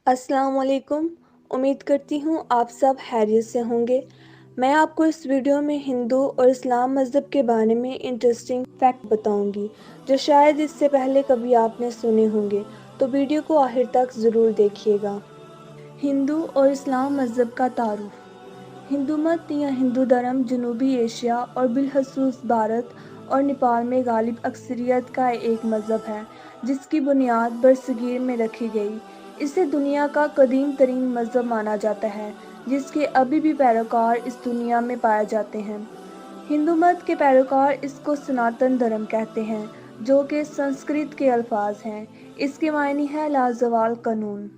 अस्सलाम वालेकुम। उम्मीद करती हूँ आप सब खैरियत से होंगे। मैं आपको इस वीडियो में हिंदू और इस्लाम मज़हब के बारे में इंटरेस्टिंग फैक्ट बताऊंगी जो शायद इससे पहले कभी आपने सुने होंगे, तो वीडियो को आखिर तक ज़रूर देखिएगा। हिंदू और इस्लाम मज़हब का तारुफ। हिंदू मत या हिंदू धर्म जनूबी एशिया और बिलखसूस भारत और नेपाल में गालिब अक्सरियत का एक मज़हब है जिसकी बुनियाद बरसगीर में रखी गई। इसे दुनिया का कदीम तरीन मज़हब माना जाता है जिसके अभी भी पैरोकार इस दुनिया में पाए जाते हैं। हिंदू मत के पैरोकार इसको सनातन धर्म कहते हैं जो कि संस्कृत के अल्फाज हैं। इसके मायने है लाजवाल कानून।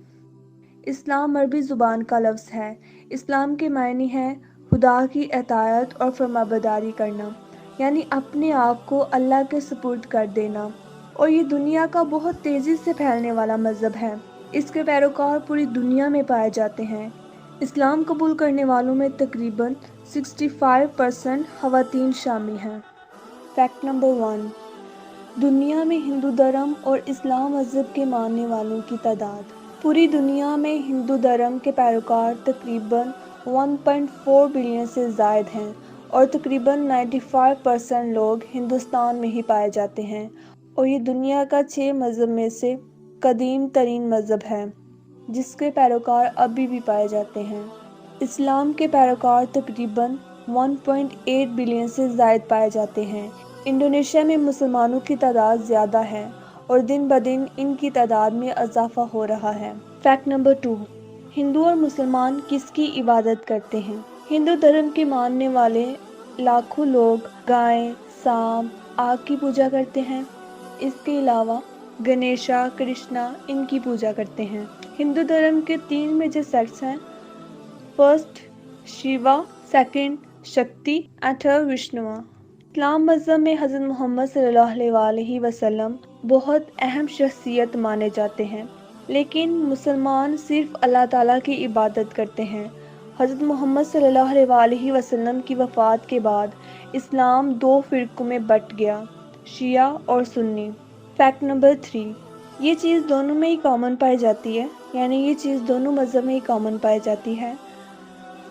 इस्लाम अरबी ज़ुबान का लफ्ज़ है। इस्लाम के मायने हैं खुदा की अतायत और फरमाबरदारी करना, यानी अपने आप को अल्लाह के सुपुर्द कर देना। और ये दुनिया का बहुत तेज़ी से फैलने वाला मज़हब है। इसके पैरोकार पूरी दुनिया में पाए जाते हैं। इस्लाम कबूल करने वालों में तकरीबन 65% ख़वातीन शामिल हैं। Fact number 1। दुनिया में हिंदू धर्म और इस्लाम मज़हब के मानने वालों की तादाद। पूरी दुनिया में हिंदू धर्म के पैरोकार तकरीबन 1.4 बिलियन से ज़ायद हैं और तकरीबन 95% लोग हिंदुस्तान में ही पाए जाते हैं। और ये दुनिया का 6 मज़हब में से कदीम तरीन मज़हब है जिसके पैरोकार अभी भी पाए जाते हैं। इस्लाम के पैरोकार तकरीबन 1.8 बिलियन से ज़ायद पाए जाते हैं। इंडोनेशिया में मुसलमानों की तादाद ज़्यादा है और दिन ब दिन इनकी तादाद में इजाफा हो रहा है। Fact number 2। हिंदू और मुसलमान किसकी इबादत करते हैं? हिंदू धर्म के मानने वाले लाखों लोग गाय, सांप, आग की पूजा करते हैं। इसके अलावा गणेशा, कृष्णा इनकी पूजा करते हैं। हिंदू धर्म के 3 मेजर सेक्ट्स हैं। फर्स्ट शिवा, सेकंड शक्ति एंड थर्ड विष्णुआ। इस्लाम मज़हब में हज़रत मोहम्मद सल्लल्लाहु अलैहि वसल्लम बहुत अहम शख्सियत माने जाते हैं, लेकिन मुसलमान सिर्फ अल्लाह ताला की इबादत करते हैं। हज़रत मोहम्मद सल्लल्लाहु अलैहि वसल्लम की वफ़ात के बाद इस्लाम 2 फ़िरक़ों में बट गया, शिया और सुन्नी। Fact number 3। ये चीज़ दोनों में ही कॉमन पाई जाती है, यानी ये चीज़ दोनों मज़हब में ही कॉमन पाई जाती है।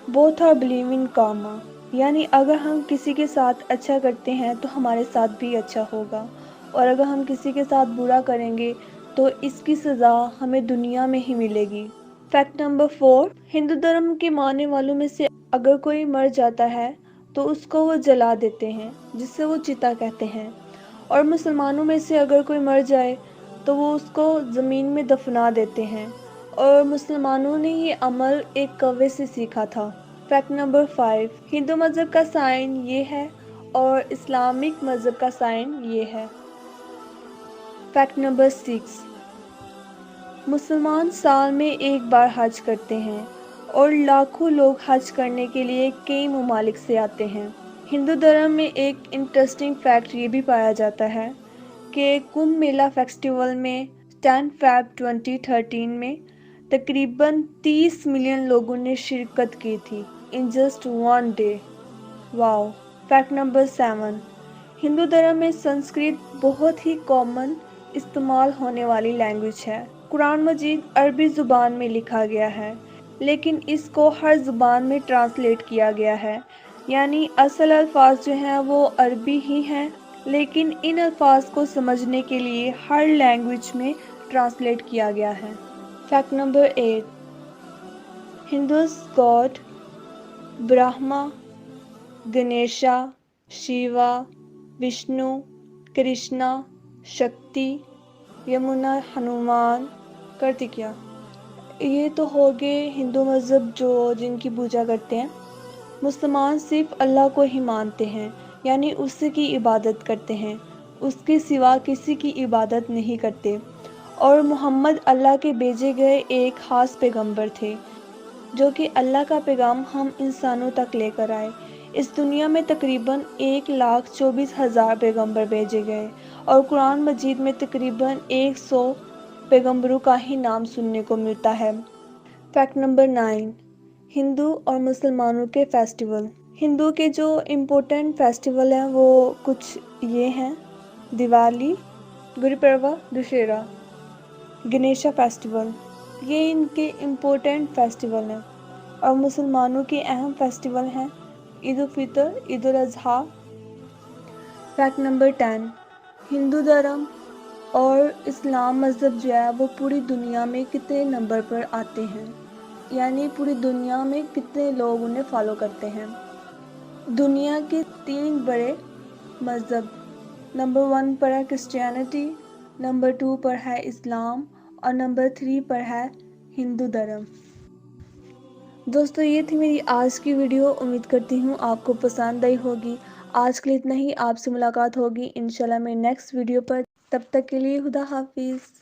बोथ आर बिलीव इन कामा, यानी अगर हम किसी के साथ अच्छा करते हैं तो हमारे साथ भी अच्छा होगा, और अगर हम किसी के साथ बुरा करेंगे तो इसकी सज़ा हमें दुनिया में ही मिलेगी। Fact number 4। हिंदू धर्म के मानने वालों में से अगर कोई मर जाता है तो उसको वो जला देते हैं जिससे वो चिता कहते हैं। और मुसलमानों में से अगर कोई मर जाए तो वो उसको ज़मीन में दफना देते हैं, और मुसलमानों ने ये अमल एक कौवे से सीखा था। Fact number 5। हिंदू मज़हब का साइन ये है और इस्लामिक मज़हब का साइन ये है। Fact number 6। मुसलमान साल में एक बार हज करते हैं और लाखों लोग हज करने के लिए कई ममालिक से आते हैं। हिंदू धर्म में एक इंटरेस्टिंग फैक्ट ये भी पाया जाता है कि कुंभ मेला फेस्टिवल में 10 फ़रवरी 2013 में तकरीबन 30 मिलियन लोगों ने शिरकत की थी in just one day. Wow. Fact number 7। Hindu धर्म में संस्कृत बहुत ही कॉमन इस्तेमाल होने वाली लैंग्वेज है। कुरान मजीद अरबी ज़ुबान में लिखा गया है, लेकिन इसको हर ज़ुबान में ट्रांसलेट किया गया है, यानी असल अल्फाज जो हैं वो अरबी ही हैं, लेकिन इन अल्फाज को समझने के लिए हर लैंग्वेज में ट्रांसलेट किया गया है। Fact number 8। Hindus God Brahma, Ganesha, Shiva, Vishnu, Krishna, शक्ति, यमुना, हनुमान, कार्तिकेय। ये तो हो गए हिंदू मज़हब जो जिनकी पूजा करते हैं। मुसलमान सिर्फ अल्लाह को ही मानते हैं, यानी उसी की इबादत करते हैं, उसके सिवा किसी की इबादत नहीं करते। और मोहम्मद अल्लाह के भेजे गए एक ख़ास पैगंबर थे जो कि अल्लाह का पैगाम हम इंसानों तक लेकर आए। इस दुनिया में तकरीबन 1,24,000 पैगंबर भेजे गए और कुरान मजीद में तकरीबन 100 पैगंबरों का ही नाम सुनने को मिलता है। Fact number 9। हिंदू और मुसलमानों के फेस्टिवल। हिंदू के जो इम्पोर्टेंट फेस्टिवल हैं वो कुछ ये हैं: दिवाली, गुरुपर्व, दशहरा, गणेशा फेस्टिवल, یہ ان کے امپورٹنٹ فیسٹیول ہیں، اور مسلمانوں کے اہم فیسٹیول ہیں عید الفطر، عید الاضحیٰ۔ فیکٹ نمبر 10، ہندو دھرم اور اسلام مذہب جو ہے وہ پوری دنیا میں کتنے نمبر پر آتے ہیں، یعنی پوری دنیا میں کتنے لوگ انہیں فالو کرتے ہیں۔ دنیا کے 3 بڑے مذہب، نمبر 1 پر ہے کرسچینٹی، نمبر 2 پر ہے اسلام، اور نمبر 3 پر ہے ہندو دھرم۔ دوستو یہ تھی میری آج کی ویڈیو، امید کرتی ہوں آپ کو پسند آئی ہوگی۔ آج کے لیے اتنا ہی، آپ سے ملاقات ہوگی انشاءاللہ میری نیکسٹ ویڈیو پر۔ تب تک کے لیے خدا حافظ۔